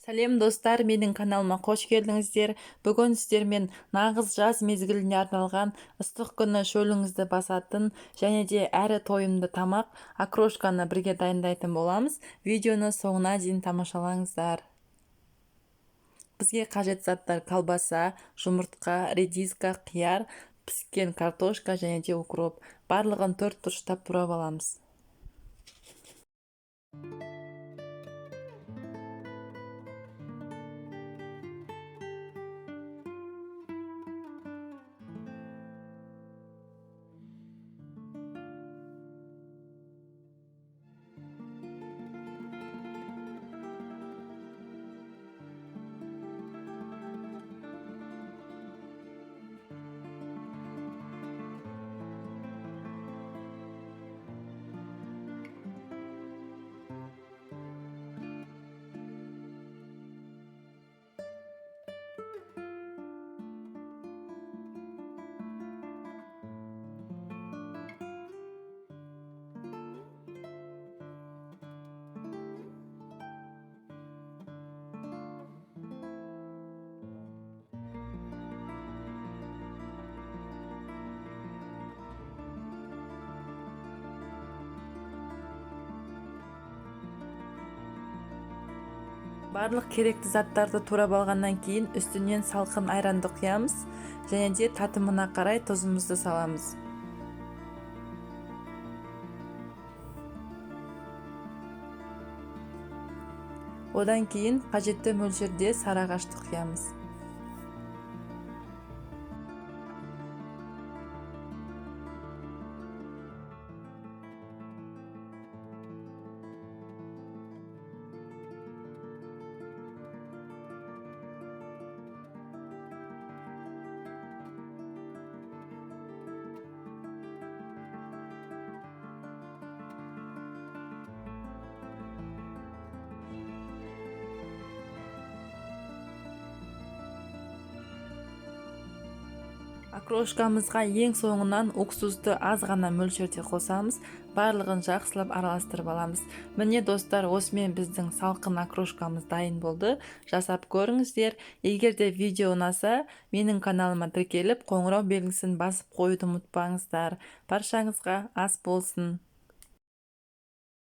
Сәлем достар, менің каналыма қош келдіңіздер. Бүгін сіздермен нағыз жаз мезгіліне арналған ыстық күні шөліңізді басатын және де әрі тойымды тамақ окрошканы бірге дайындайтын боламыз. Видеоны соңына дейін тамашалаңыздар. Бізге қажет заттар: колбаса, жұмыртқа, редиска, қияр, піскен картошка және де укроп. Барлығын 4 бұрыштап турап аламыз. Барлық керекті заттарды турап алғаннан кейін үстінен салқын айранды құямыз және де татымына қарай тұзымызды саламыз. Одан кейін қажетті мөлшерде сарыағашты құямыз. Окрошкамызға ең соңынан уксусты аз ғана мөлшерде қосамыз, барлығын жақсылап араластырып аламыз. Міне достар, осымен біздің салқын окрошкамыз дайын болды. Жасап көріңіздер. Егер де видео ұнаса, менің каналыма тіркеліп, қоңырау белгісін басып қоюды ұмытпаңыздар. Баршаңызға ас болсын.